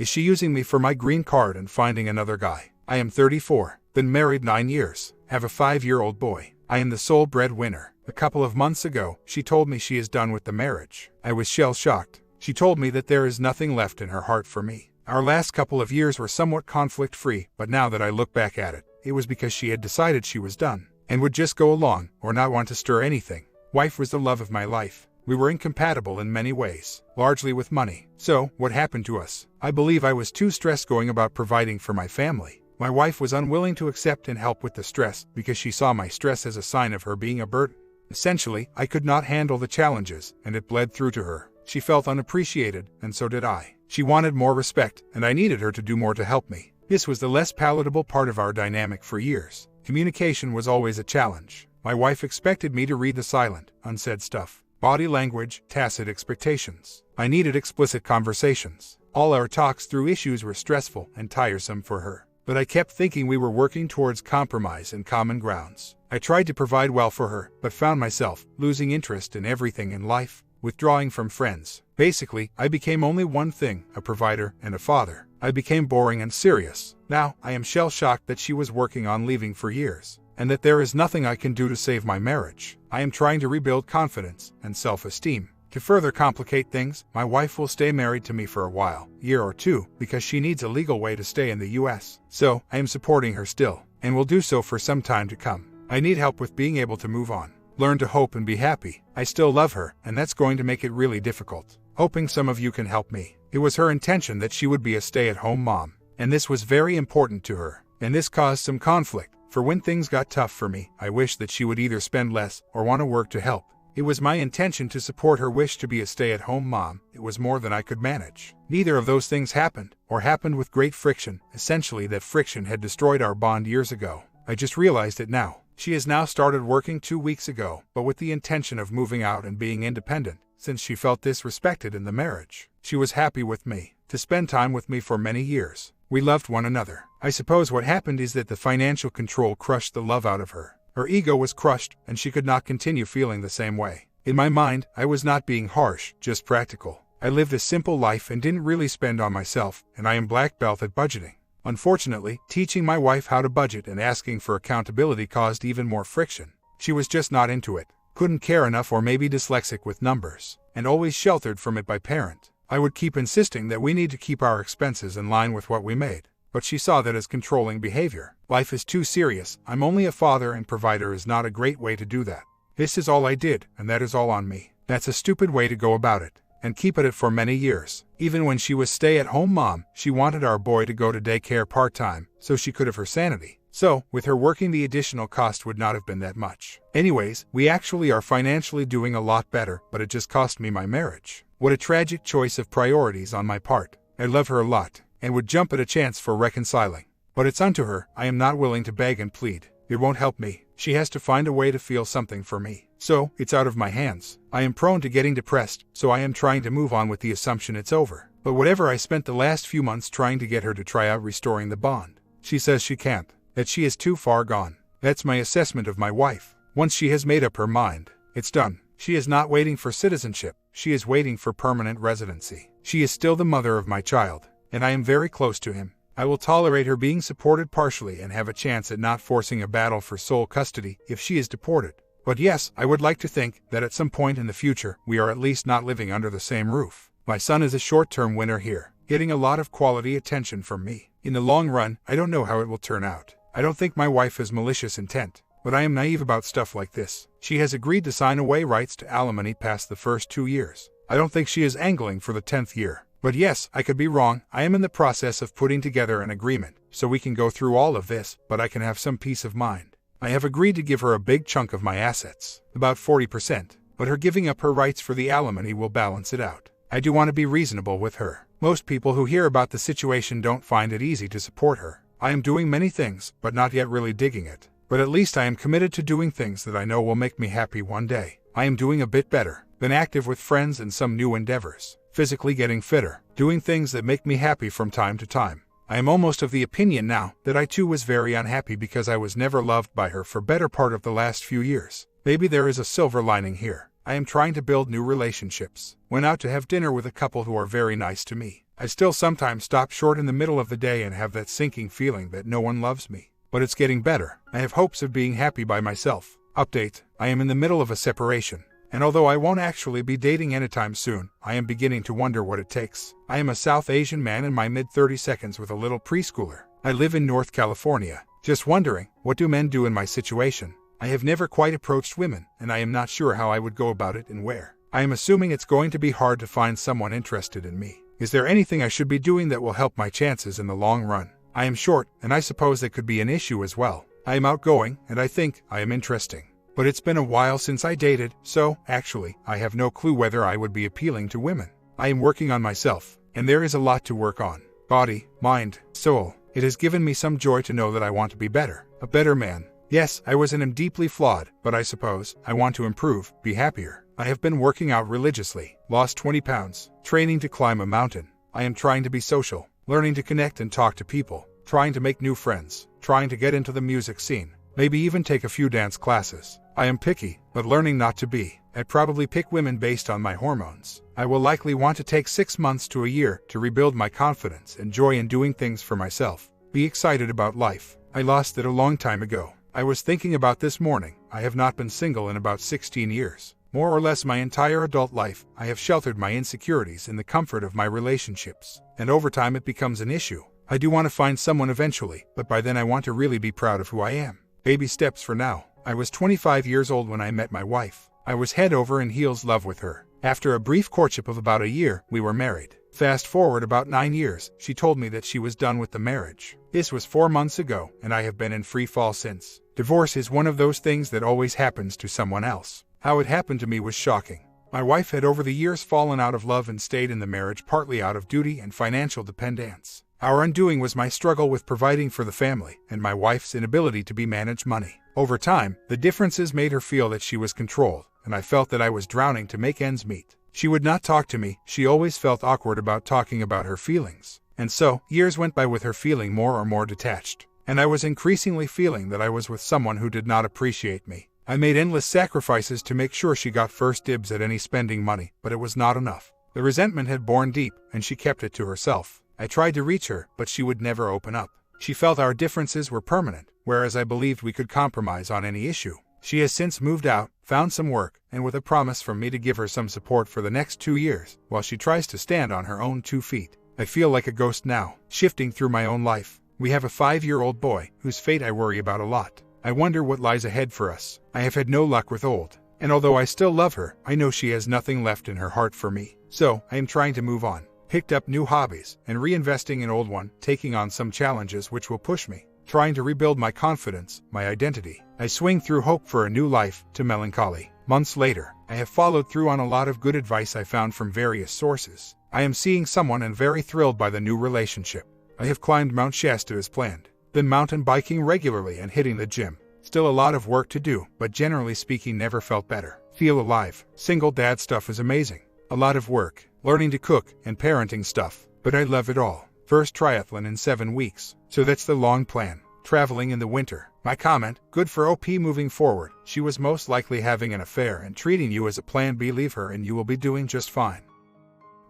Is she using me for my green card and finding another guy? I am 34, been married 9 years, have a 5-year-old boy. I am the sole breadwinner. A couple of months ago, she told me she is done with the marriage. I was shell-shocked. She told me that there is nothing left in her heart for me. Our last couple of years were somewhat conflict-free, but now that I look back at it, it was because she had decided she was done, and would just go along, or not want to stir anything. Wife was the love of my life. We were incompatible in many ways, largely with money. So, what happened to us? I believe I was too stressed going about providing for my family. My wife was unwilling to accept and help with the stress because she saw my stress as a sign of her being a burden. Essentially, I could not handle the challenges, and it bled through to her. She felt unappreciated, and so did I. She wanted more respect, and I needed her to do more to help me. This was the less palatable part of our dynamic for years. Communication was always a challenge. My wife expected me to read the silent, unsaid stuff. Body language, tacit expectations. I needed explicit conversations. All our talks through issues were stressful and tiresome for her. But I kept thinking we were working towards compromise and common grounds. I tried to provide well for her, but found myself losing interest in everything in life, withdrawing from friends. Basically, I became only one thing, a provider and a father. I became boring and serious. Now, I am shell-shocked that she was working on leaving for years, and that there is nothing I can do to save my marriage. I am trying to rebuild confidence and self-esteem. To further complicate things, my wife will stay married to me for a while, year or two, because she needs a legal way to stay in the US. So, I am supporting her still, and will do so for some time to come. I need help with being able to move on. Learn to hope and be happy. I still love her, and that's going to make it really difficult. Hoping some of you can help me. It was her intention that she would be a stay-at-home mom, and this was very important to her, and this caused some conflict. For when things got tough for me, I wished that she would either spend less or want to work to help. It was my intention to support her wish to be a stay-at-home mom. It was more than I could manage. Neither of those things happened, or happened with great friction. Essentially, that friction had destroyed our bond years ago. I just realized it now. She has now started working 2 weeks ago, but with the intention of moving out and being independent, since she felt disrespected in the marriage. She was happy with me, to spend time with me for many years. We loved one another. I suppose what happened is that the financial control crushed the love out of her. Her ego was crushed, and she could not continue feeling the same way. In my mind, I was not being harsh, just practical. I lived a simple life and didn't really spend on myself, and I am black belt at budgeting. Unfortunately, teaching my wife how to budget and asking for accountability caused even more friction. She was just not into it, couldn't care enough, or maybe dyslexic with numbers, and always sheltered from it by parent. I would keep insisting that we need to keep our expenses in line with what we made. But she saw that as controlling behavior. Life is too serious. I'm only a father, and provider is not a great way to do that. This is all I did, and that is all on me. That's a stupid way to go about it, and keep at it for many years. Even when she was stay-at-home mom, she wanted our boy to go to daycare part-time, so she could have her sanity. So, with her working, the additional cost would not have been that much. Anyways, we actually are financially doing a lot better, but it just cost me my marriage. What a tragic choice of priorities on my part. I love her a lot, and would jump at a chance for reconciling. But it's unto her. I am not willing to beg and plead. It won't help me. She has to find a way to feel something for me. So, it's out of my hands. I am prone to getting depressed, so I am trying to move on with the assumption it's over. But whatever, I spent the last few months trying to get her to try out restoring the bond. She says she can't, that she is too far gone. That's my assessment of my wife. Once she has made up her mind, it's done. She is not waiting for citizenship. She is waiting for permanent residency. She is still the mother of my child, and I am very close to him. I will tolerate her being supported partially and have a chance at not forcing a battle for sole custody if she is deported. But yes, I would like to think that at some point in the future, we are at least not living under the same roof. My son is a short-term winner here, getting a lot of quality attention from me. In the long run, I don't know how it will turn out. I don't think my wife has malicious intent, but I am naive about stuff like this. She has agreed to sign away rights to alimony past the first 2 years. I don't think she is angling for the 10th year. But yes, I could be wrong. I am in the process of putting together an agreement, so we can go through all of this, but I can have some peace of mind. I have agreed to give her a big chunk of my assets, about 40%, but her giving up her rights for the alimony will balance it out. I do want to be reasonable with her. Most people who hear about the situation don't find it easy to support her. I am doing many things, but not yet really digging it. But at least I am committed to doing things that I know will make me happy one day. I am doing a bit better, been active with friends and some new endeavors. Physically getting fitter, doing things that make me happy from time to time. I am almost of the opinion now that I too was very unhappy because I was never loved by her for better part of the last few years. Maybe there is a silver lining here. I am trying to build new relationships. Went out to have dinner with a couple who are very nice to me. I still sometimes stop short in the middle of the day and have that sinking feeling that no one loves me. But it's getting better. I have hopes of being happy by myself. Update: I am in the middle of a separation. And although I won't actually be dating anytime soon, I am beginning to wonder what it takes. I am a South Asian man in my mid-30s with a little preschooler. I live in North California. Just wondering, what do men do in my situation? I have never quite approached women, and I am not sure how I would go about it and where. I am assuming it's going to be hard to find someone interested in me. Is there anything I should be doing that will help my chances in the long run? I am short, and I suppose that could be an issue as well. I am outgoing, and I think I am interesting. But it's been a while since I dated, so, actually, I have no clue whether I would be appealing to women. I am working on myself, and there is a lot to work on. Body, mind, soul. It has given me some joy to know that I want to be better. A better man. Yes, I was and am deeply flawed, but I suppose I want to improve, be happier. I have been working out religiously, lost 20 pounds, training to climb a mountain. I am trying to be social, learning to connect and talk to people, trying to make new friends, trying to get into the music scene, maybe even take a few dance classes. I am picky, but learning not to be. I'd probably pick women based on my hormones. I will likely want to take 6 months to a year to rebuild my confidence and joy in doing things for myself. Be excited about life. I lost it a long time ago. I was thinking about this morning. I have not been single in about 16 years. More or less my entire adult life, I have sheltered my insecurities in the comfort of my relationships. And over time it becomes an issue. I do want to find someone eventually, but by then I want to really be proud of who I am. Baby steps for now. I was 25 years old when I met my wife. I was head over and heels love with her. After a brief courtship of about a year, we were married. Fast forward about 9 years, she told me that she was done with the marriage. This was 4 months ago, and I have been in free fall since. Divorce is one of those things that always happens to someone else. How it happened to me was shocking. My wife had over the years fallen out of love and stayed in the marriage partly out of duty and financial dependence. Our undoing was my struggle with providing for the family, and my wife's inability to manage money. Over time, the differences made her feel that she was controlled, and I felt that I was drowning to make ends meet. She would not talk to me. She always felt awkward about talking about her feelings. And so, years went by with her feeling more and more detached. And I was increasingly feeling that I was with someone who did not appreciate me. I made endless sacrifices to make sure she got first dibs at any spending money, but it was not enough. The resentment had borne deep, and she kept it to herself. I tried to reach her, but she would never open up. She felt our differences were permanent, whereas I believed we could compromise on any issue. She has since moved out, found some work, and with a promise from me to give her some support for the next 2 years, while she tries to stand on her own 2 feet. I feel like a ghost now, shifting through my own life. We have a 5-year-old boy, whose fate I worry about a lot. I wonder what lies ahead for us. I have had no luck with old, and although I still love her, I know she has nothing left in her heart for me. So, I am trying to move on. Picked up new hobbies, and reinvesting in old one, taking on some challenges which will push me. Trying to rebuild my confidence, my identity. I swing through hope for a new life, to melancholy. Months later, I have followed through on a lot of good advice I found from various sources. I am seeing someone and very thrilled by the new relationship. I have climbed Mount Shasta as planned. Been mountain biking regularly and hitting the gym. Still a lot of work to do, but generally speaking never felt better. Feel alive. Single dad stuff is amazing. A lot of work, learning to cook, and parenting stuff. But I love it all. First triathlon in 7 weeks. So that's the long plan. Traveling in the winter. My comment, good for OP moving forward. She was most likely having an affair and treating you as a plan B. Leave her and you will be doing just fine.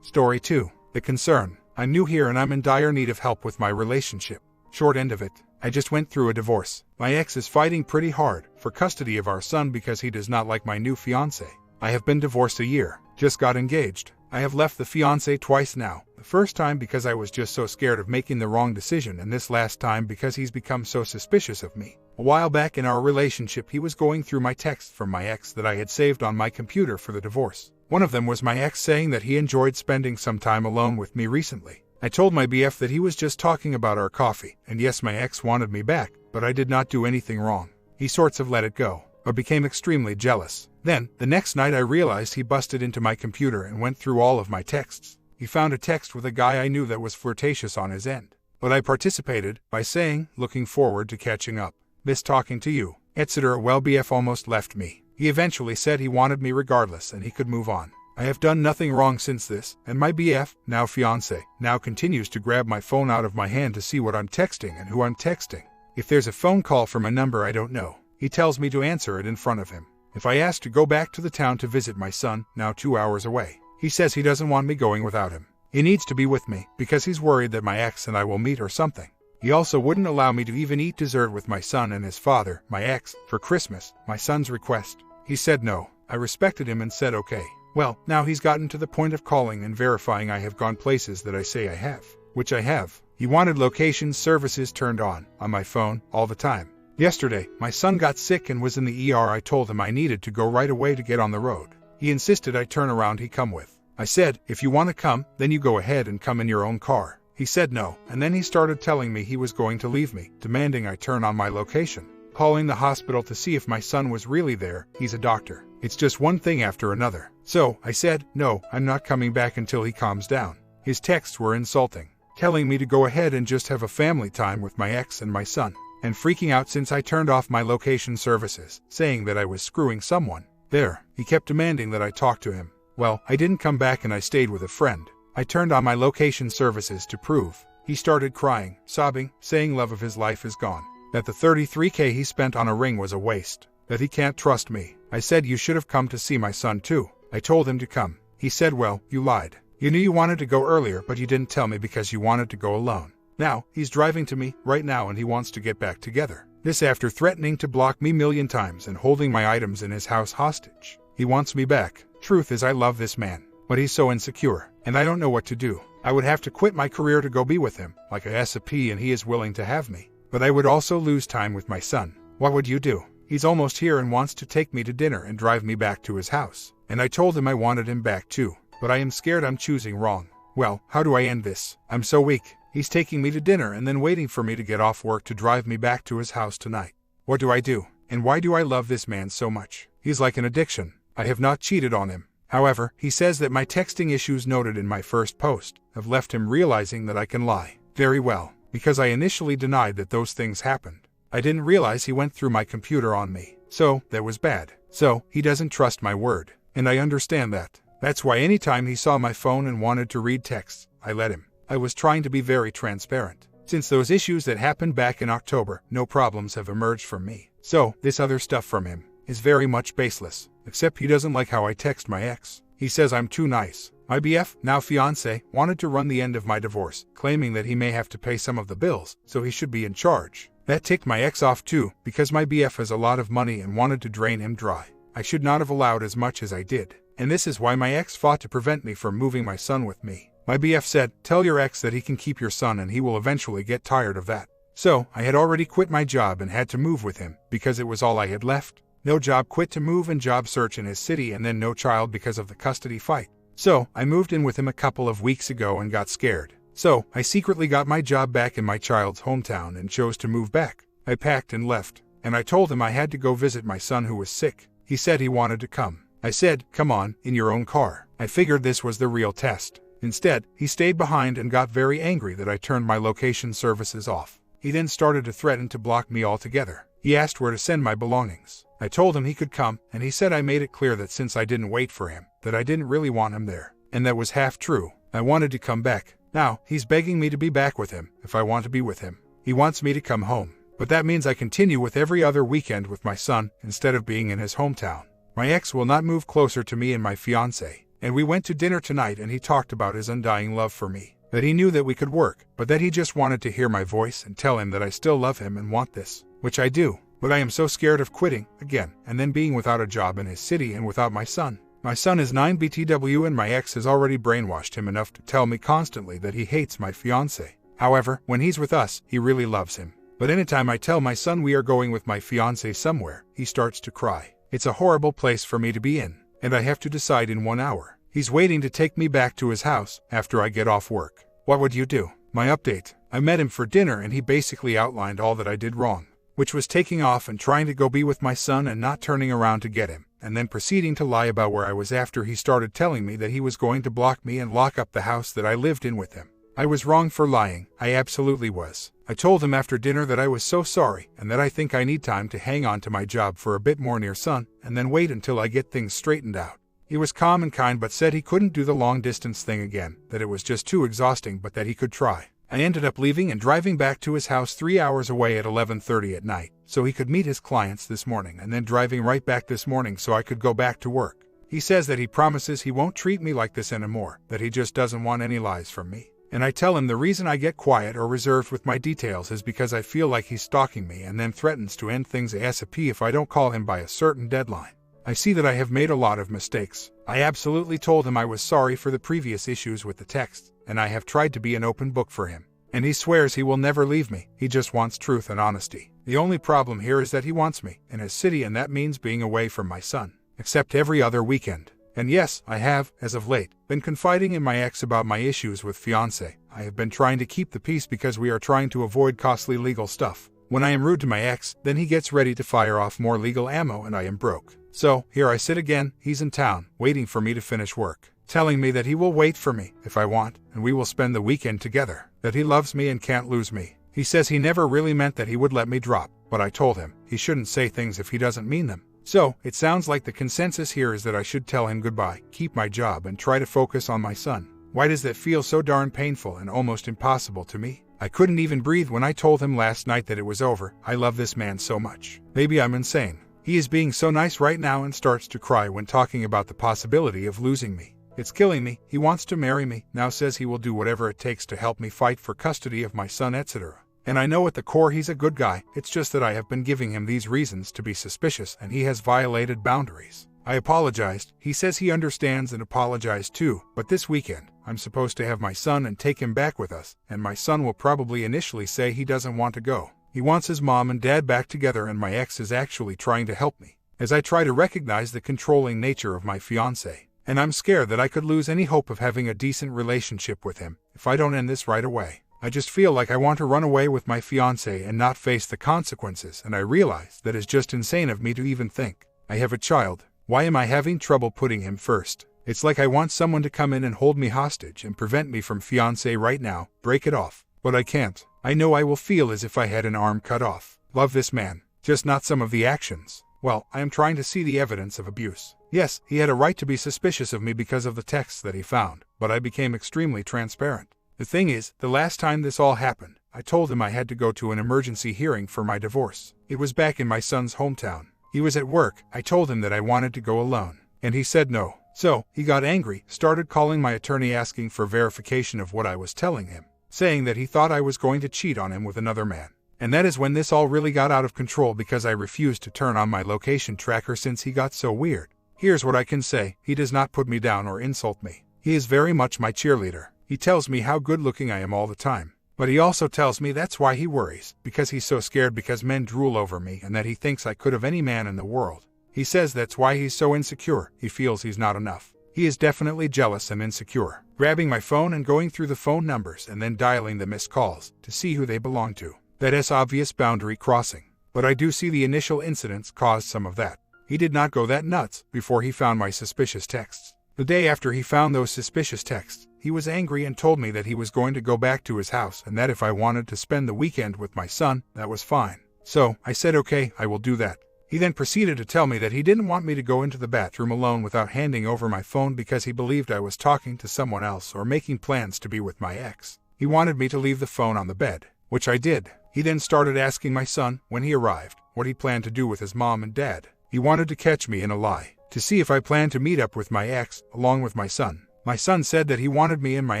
Story 2. The concern. I'm new here and I'm in dire need of help with my relationship. Short end of it. I just went through a divorce. My ex is fighting pretty hard for custody of our son because he does not like my new fiance. I have been divorced a year. Just got engaged. I have left the fiance twice now. The first time because I was just so scared of making the wrong decision, and this last time because he's become so suspicious of me. A while back in our relationship he was going through my texts from my ex that I had saved on my computer for the divorce. One of them was my ex saying that he enjoyed spending some time alone with me recently. I told my BF that he was just talking about our coffee, and yes, my ex wanted me back, but I did not do anything wrong. He sorts of let it go, but became extremely jealous. Then, the next night I realized he busted into my computer and went through all of my texts. He found a text with a guy I knew that was flirtatious on his end. But I participated by saying, looking forward to catching up. Miss talking to you, etc. Well, BF almost left me. He eventually said he wanted me regardless and he could move on. I have done nothing wrong since this, and my BF, now fiance, now continues to grab my phone out of my hand to see what I'm texting and who I'm texting. If there's a phone call from a number I don't know, he tells me to answer it in front of him. If I ask to go back to the town to visit my son, now 2 hours away, he says he doesn't want me going without him. He needs to be with me because he's worried that my ex and I will meet or something. He also wouldn't allow me to even eat dessert with my son and his father, my ex, for Christmas, my son's request. He said no. I respected him and said okay. Well, now he's gotten to the point of calling and verifying I have gone places that I say I have, which I have. He wanted location services turned on my phone, all the time. Yesterday, my son got sick and was in the ER. I told him I needed to go right away to get on the road. He insisted I turn around he come with. I said, if you want to come, then you go ahead and come in your own car. He said no, and then he started telling me he was going to leave me, demanding I turn on my location. Calling the hospital to see if my son was really there. He's a doctor. It's just one thing after another. So, I said, no, I'm not coming back until he calms down. His texts were insulting, telling me to go ahead and just have a family time with my ex and my son, and freaking out since I turned off my location services, saying that I was screwing someone. There, he kept demanding that I talk to him. Well, I didn't come back and I stayed with a friend. I turned on my location services to prove. He started crying, sobbing, saying love of his life is gone, that the $33K he spent on a ring was a waste, that he can't trust me. I said you should have come to see my son too. I told him to come. He said, well, you lied. You knew you wanted to go earlier, but you didn't tell me because you wanted to go alone. Now, he's driving to me right now and he wants to get back together. This after threatening to block me 1,000,000 times and holding my items in his house hostage. He wants me back. Truth is I love this man, but he's so insecure, and I don't know what to do. I would have to quit my career to go be with him, like a SAP, and he is willing to have me. But I would also lose time with my son. What would you do? He's almost here and wants to take me to dinner and drive me back to his house. And I told him I wanted him back too, but I am scared I'm choosing wrong. Well, how do I end this? I'm so weak. He's taking me to dinner and then waiting for me to get off work to drive me back to his house tonight. What do I do? And why do I love this man so much? He's like an addiction. I have not cheated on him. However, he says that my texting issues noted in my first post have left him realizing that I can lie very well, because I initially denied that those things happened. I didn't realize he went through my computer on me. So, that was bad. So, he doesn't trust my word. And I understand that. That's why anytime he saw my phone and wanted to read texts, I let him. I was trying to be very transparent. Since those issues that happened back in October, no problems have emerged from me. So, this other stuff from him is very much baseless. Except he doesn't like how I text my ex. He says I'm too nice. My BF, now fiance, wanted to run the end of my divorce, claiming that he may have to pay some of the bills, so he should be in charge. That ticked my ex off too, because my BF has a lot of money and wanted to drain him dry. I should not have allowed as much as I did. And this is why my ex fought to prevent me from moving my son with me. My BF said, tell your ex that he can keep your son and he will eventually get tired of that. So, I had already quit my job and had to move with him, because it was all I had left. No job, quit to move and job search in his city, and then no child because of the custody fight. So, I moved in with him a couple of weeks ago and got scared. So, I secretly got my job back in my child's hometown and chose to move back. I packed and left, and I told him I had to go visit my son who was sick. He said he wanted to come. I said, come on, in your own car. I figured this was the real test. Instead, he stayed behind and got very angry that I turned my location services off. He then started to threaten to block me altogether. He asked where to send my belongings. I told him he could come, and he said I made it clear that since I didn't wait for him, that I didn't really want him there. And that was half true. I wanted to come back. Now, he's begging me to be back with him, if I want to be with him. He wants me to come home. But that means I continue with every other weekend with my son, instead of being in his hometown. My ex will not move closer to me and my fiance. And we went to dinner tonight and he talked about his undying love for me. That he knew that we could work, but that he just wanted to hear my voice and tell him that I still love him and want this. Which I do. But I am so scared of quitting, again, and then being without a job in his city and without my son. My son is 9 BTW and my ex has already brainwashed him enough to tell me constantly that he hates my fiance. However, when he's with us, he really loves him. But anytime I tell my son we are going with my fiance somewhere, he starts to cry. It's a horrible place for me to be in, and I have to decide in 1 hour. He's waiting to take me back to his house after I get off work. What would you do? My update. I met him for dinner and he basically outlined all that I did wrong, which was taking off and trying to go be with my son and not turning around to get him, and then proceeding to lie about where I was after he started telling me that he was going to block me and lock up the house that I lived in with him. I was wrong for lying. I absolutely was. I told him after dinner that I was so sorry and that I think I need time to hang on to my job for a bit more near son and then wait until I get things straightened out. He was calm and kind but said he couldn't do the long distance thing again, that it was just too exhausting but that he could try. I ended up leaving and driving back to his house 3 hours away at 11:30 at night, so he could meet his clients this morning and then driving right back this morning so I could go back to work. He says that he promises he won't treat me like this anymore, that he just doesn't want any lies from me. And I tell him the reason I get quiet or reserved with my details is because I feel like he's stalking me and then threatens to end things ASAP if I don't call him by a certain deadline. I see that I have made a lot of mistakes. I absolutely told him I was sorry for the previous issues with the text, and I have tried to be an open book for him. And he swears he will never leave me, he just wants truth and honesty. The only problem here is that he wants me in his city, and that means being away from my son, except every other weekend. And yes, I have, as of late, been confiding in my ex about my issues with fiance. I have been trying to keep the peace because we are trying to avoid costly legal stuff. When I am rude to my ex, then he gets ready to fire off more legal ammo and I am broke. So, here I sit again, he's in town, waiting for me to finish work, telling me that he will wait for me, if I want, and we will spend the weekend together, that he loves me and can't lose me. He says he never really meant that he would let me drop, but I told him, he shouldn't say things if he doesn't mean them. So, it sounds like the consensus here is that I should tell him goodbye, keep my job, and try to focus on my son. Why does that feel so darn painful and almost impossible to me? I couldn't even breathe when I told him last night that it was over. I love this man so much. Maybe I'm insane. He is being so nice right now and starts to cry when talking about the possibility of losing me. It's killing me. He wants to marry me, now says he will do whatever it takes to help me fight for custody of my son, etc. And I know at the core he's a good guy, it's just that I have been giving him these reasons to be suspicious and he has violated boundaries. I apologized, he says he understands and apologized too, but this weekend, I'm supposed to have my son and take him back with us, and my son will probably initially say he doesn't want to go. He wants his mom and dad back together and my ex is actually trying to help me, as I try to recognize the controlling nature of my fiancé. And I'm scared that I could lose any hope of having a decent relationship with him if I don't end this right away. I just feel like I want to run away with my fiancé and not face the consequences, and I realize that is just insane of me to even think. I have a child. Why am I having trouble putting him first? It's like I want someone to come in and hold me hostage and prevent me from fiancé right now, break it off. But I can't. I know I will feel as if I had an arm cut off. Love this man, just not some of the actions. Well, I am trying to see the evidence of abuse. Yes, he had a right to be suspicious of me because of the texts that he found, but I became extremely transparent. The thing is, the last time this all happened, I told him I had to go to an emergency hearing for my divorce. It was back in my son's hometown. He was at work. I told him that I wanted to go alone, and he said no. So, he got angry, started calling my attorney asking for verification of what I was telling him, saying that he thought I was going to cheat on him with another man. And that is when this all really got out of control because I refused to turn on my location tracker since he got so weird. Here's what I can say, he does not put me down or insult me. He is very much my cheerleader. He tells me how good looking I am all the time. But he also tells me that's why he worries, because he's so scared because men drool over me and that he thinks I could have any man in the world. He says that's why he's so insecure, he feels he's not enough. He is definitely jealous and insecure. Grabbing my phone and going through the phone numbers and then dialing the missed calls to see who they belong to. That is obvious boundary crossing. But I do see the initial incidents caused some of that. He did not go that nuts before he found my suspicious texts. The day after he found those suspicious texts, he was angry and told me that he was going to go back to his house and that if I wanted to spend the weekend with my son, that was fine. So, I said okay, I will do that. He then proceeded to tell me that he didn't want me to go into the bathroom alone without handing over my phone because he believed I was talking to someone else or making plans to be with my ex. He wanted me to leave the phone on the bed, which I did. He then started asking my son, when he arrived, what he planned to do with his mom and dad. He wanted to catch me in a lie, to see if I planned to meet up with my ex, along with my son. My son said that he wanted me and my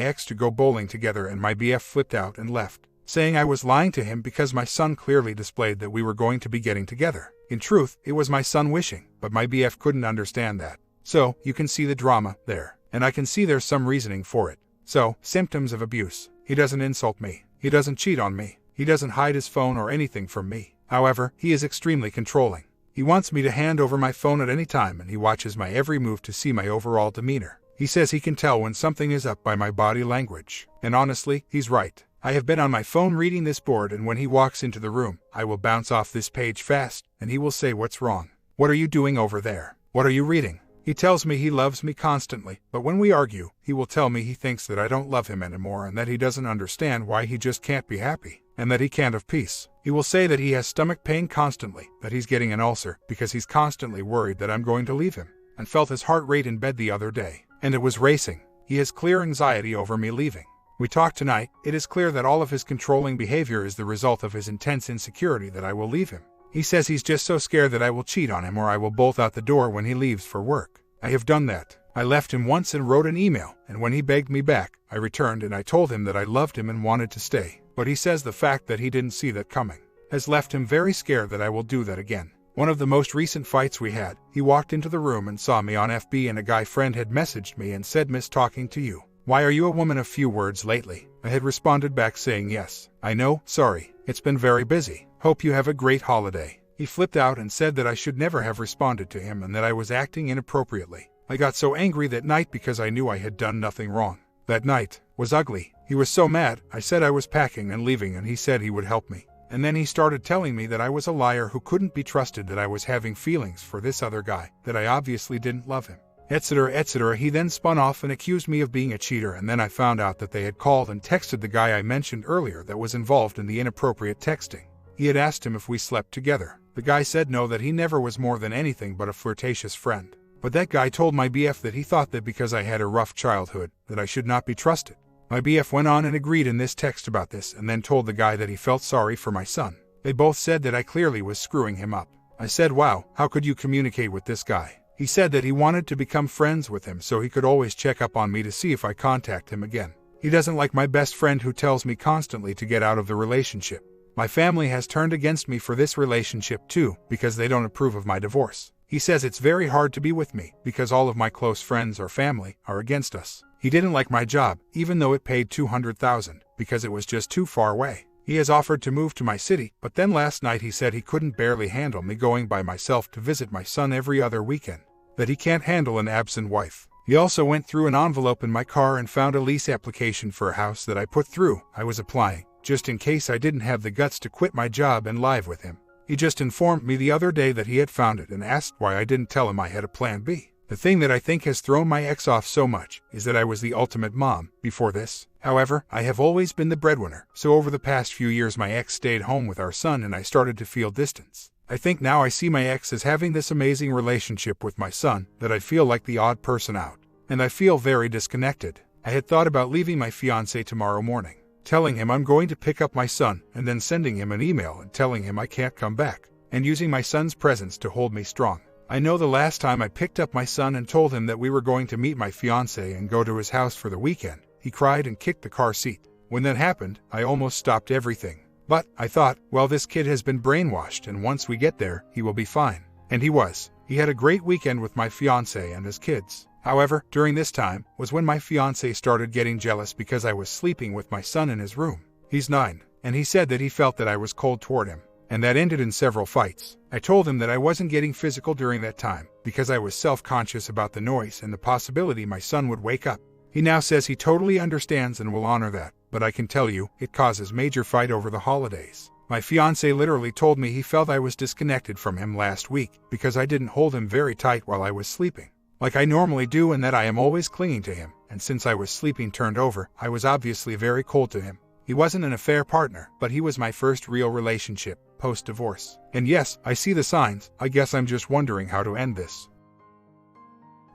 ex to go bowling together and my BF flipped out and left, saying I was lying to him because my son clearly displayed that we were going to be getting together. In truth, it was my son wishing, but my BF couldn't understand that. So, you can see the drama there, and I can see there's some reasoning for it. So, symptoms of abuse. He doesn't insult me. He doesn't cheat on me. He doesn't hide his phone or anything from me. However, he is extremely controlling. He wants me to hand over my phone at any time and he watches my every move to see my overall demeanor. He says he can tell when something is up by my body language. And honestly, he's right. I have been on my phone reading this board and when he walks into the room, I will bounce off this page fast and he will say what's wrong. What are you doing over there? What are you reading? He tells me he loves me constantly, but when we argue, he will tell me he thinks that I don't love him anymore and that he doesn't understand why he just can't be happy, and that he can't have peace. He will say that he has stomach pain constantly, that he's getting an ulcer because he's constantly worried that I'm going to leave him, and felt his heart rate in bed the other day, and it was racing. He has clear anxiety over me leaving. We talked tonight. It is clear that all of his controlling behavior is the result of his intense insecurity that I will leave him. He says he's just so scared that I will cheat on him or I will bolt out the door when he leaves for work. I have done that. I left him once and wrote an email, and when he begged me back, I returned and I told him that I loved him and wanted to stay. But he says the fact that he didn't see that coming has left him very scared that I will do that again. One of the most recent fights we had, he walked into the room and saw me on FB and a guy friend had messaged me and said, "Miss talking to you. Why are you a woman of few words lately?" I had responded back saying, "Yes, I know, sorry, it's been very busy. Hope you have a great holiday." He flipped out and said that I should never have responded to him and that I was acting inappropriately. I got so angry that night because I knew I had done nothing wrong. That night was ugly. He was so mad. I said I was packing and leaving and he said he would help me. And then he started telling me that I was a liar who couldn't be trusted, that I was having feelings for this other guy, that I obviously didn't love him, etc., etc. He then spun off and accused me of being a cheater, and then I found out that they had called and texted the guy I mentioned earlier that was involved in the inappropriate texting. He had asked him if we slept together. The guy said no, that he never was more than anything but a flirtatious friend. But that guy told my BF that he thought that because I had a rough childhood, that I should not be trusted. My BF went on and agreed in this text about this and then told the guy that he felt sorry for my son. They both said that I clearly was screwing him up. I said, "Wow, how could you communicate with this guy?" He said that he wanted to become friends with him so he could always check up on me to see if I contact him again. He doesn't like my best friend who tells me constantly to get out of the relationship. My family has turned against me for this relationship too, because they don't approve of my divorce. He says it's very hard to be with me because all of my close friends or family are against us. He didn't like my job, even though it paid $200,000, because it was just too far away. He has offered to move to my city, but then last night he said he couldn't barely handle me going by myself to visit my son every other weekend, that he can't handle an absent wife. He also went through an envelope in my car and found a lease application for a house that I put through. I was applying, just in case I didn't have the guts to quit my job and live with him. He just informed me the other day that he had found it and asked why I didn't tell him I had a plan B. The thing that I think has thrown my ex off so much is that I was the ultimate mom before this. However, I have always been the breadwinner, so over the past few years my ex stayed home with our son and I started to feel distance. I think now I see my ex as having this amazing relationship with my son that I feel like the odd person out. And I feel very disconnected. I had thought about leaving my fiance tomorrow morning, telling him I'm going to pick up my son, and then sending him an email and telling him I can't come back, and using my son's presence to hold me strong. I know the last time I picked up my son and told him that we were going to meet my fiance and go to his house for the weekend, he cried and kicked the car seat. When that happened, I almost stopped everything. But I thought, well, this kid has been brainwashed and once we get there, he will be fine. And he was. He had a great weekend with my fiance and his kids. However, during this time was when my fiance started getting jealous because I was sleeping with my son in his room. He's 9, and he said that he felt that I was cold toward him, and that ended in several fights. I told him that I wasn't getting physical during that time because I was self-conscious about the noise and the possibility my son would wake up. He now says he totally understands and will honor that, but I can tell you, it causes major fight over the holidays. My fiance literally told me he felt I was disconnected from him last week because I didn't hold him very tight while I was sleeping, like I normally do, and that I am always clinging to him, and since I was sleeping turned over, I was obviously very cold to him. He wasn't an affair partner, but he was my first real relationship, post-divorce. And yes, I see the signs. I guess I'm just wondering how to end this.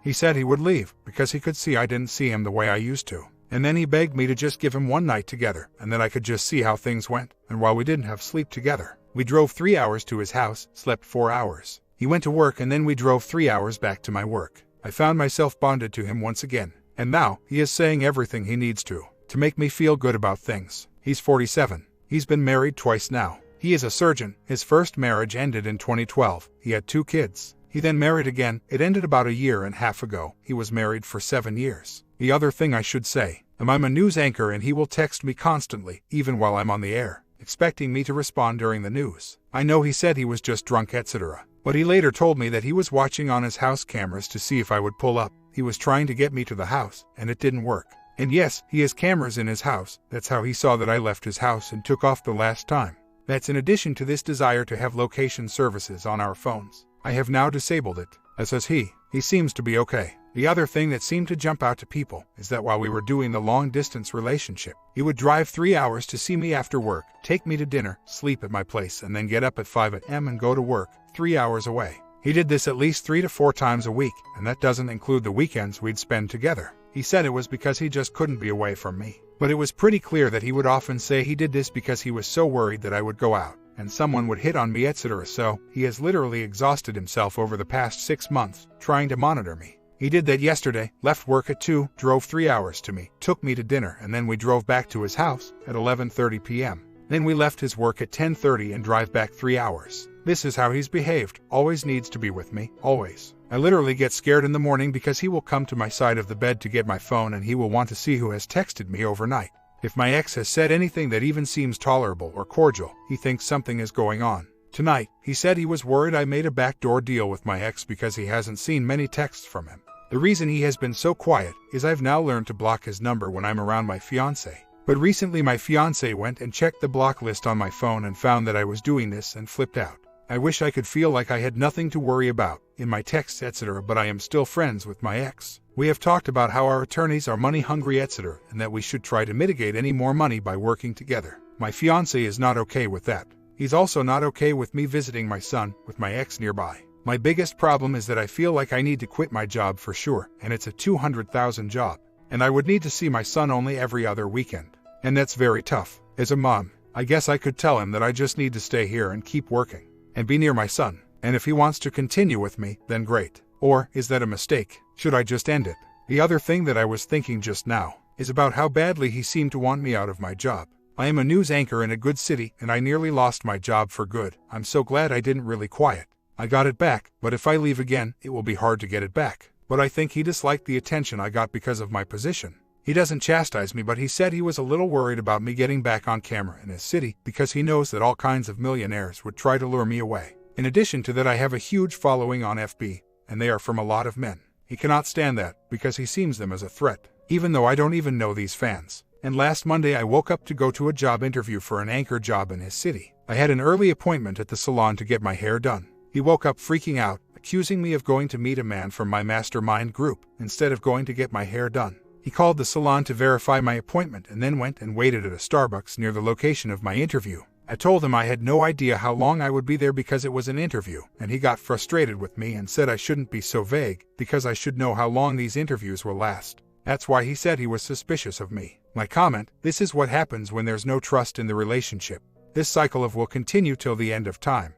He said he would leave, because he could see I didn't see him the way I used to. And then he begged me to just give him one night together, and then I could just see how things went. And while we didn't have sleep together, we drove 3 hours to his house, slept 4 hours. He went to work and then we drove 3 hours back to my work. I found myself bonded to him once again. And now, he is saying everything he needs to make me feel good about things. He's 47. He's been married twice now. He is a surgeon. His first marriage ended in 2012. He had 2 kids. He then married again. It ended about a year and a half ago. He was married for 7 years. The other thing I should say, I'm a news anchor and he will text me constantly, even while I'm on the air, expecting me to respond during the news. I know he said he was just drunk, etc. But he later told me that he was watching on his house cameras to see if I would pull up. He was trying to get me to the house, and it didn't work. And yes, he has cameras in his house. That's how he saw that I left his house and took off the last time. That's in addition to this desire to have location services on our phones. I have now disabled it. As says he seems to be okay. The other thing that seemed to jump out to people is that while we were doing the long-distance relationship, he would drive 3 hours to see me after work, take me to dinner, sleep at my place, and then get up at 5 a.m. and go to work, 3 hours away. He did this at least 3 to 4 times a week, and that doesn't include the weekends we'd spend together. He said it was because he just couldn't be away from me. But it was pretty clear that he would often say he did this because he was so worried that I would go out and someone would hit on me, etc. So, he has literally exhausted himself over the past 6 months, trying to monitor me. He did that yesterday, left work at 2, drove 3 hours to me, took me to dinner, and then we drove back to his house at 11:30 p.m. Then we left his work at 10:30 and drive back 3 hours. This is how he's behaved, always needs to be with me, always. I literally get scared in the morning because he will come to my side of the bed to get my phone and he will want to see who has texted me overnight. If my ex has said anything that even seems tolerable or cordial, he thinks something is going on. Tonight, he said he was worried I made a backdoor deal with my ex because he hasn't seen many texts from him. The reason he has been so quiet is I've now learned to block his number when I'm around my fiance. But recently my fiance went and checked the block list on my phone and found that I was doing this and flipped out. I wish I could feel like I had nothing to worry about in my texts etc., but I am still friends with my ex. We have talked about how our attorneys are money hungry etc., and that we should try to mitigate any more money by working together. My fiance is not okay with that. He's also not okay with me visiting my son with my ex nearby. My biggest problem is that I feel like I need to quit my job for sure, and it's a $200,000 job. And I would need to see my son only every other weekend. And that's very tough. As a mom, I guess I could tell him that I just need to stay here and keep working and be near my son. And if he wants to continue with me, then great. Or is that a mistake? Should I just end it? The other thing that I was thinking just now is about how badly he seemed to want me out of my job. I am a news anchor in a good city and I nearly lost my job for good. I'm so glad I didn't really quiet. I got it back, but if I leave again, it will be hard to get it back. But I think he disliked the attention I got because of my position. He doesn't chastise me, but he said he was a little worried about me getting back on camera in his city because he knows that all kinds of millionaires would try to lure me away. In addition to that, I have a huge following on FB, and they are from a lot of men. He cannot stand that because he sees them as a threat, even though I don't even know these fans. And last Monday I woke up to go to a job interview for an anchor job in his city. I had an early appointment at the salon to get my hair done. He woke up freaking out, accusing me of going to meet a man from my mastermind group instead of going to get my hair done. He called the salon to verify my appointment and then went and waited at a Starbucks near the location of my interview. I told him I had no idea how long I would be there because it was an interview, and he got frustrated with me and said I shouldn't be so vague because I should know how long these interviews will last. That's why he said he was suspicious of me. My comment: this is what happens when there's no trust in the relationship. This cycle will continue till the end of time.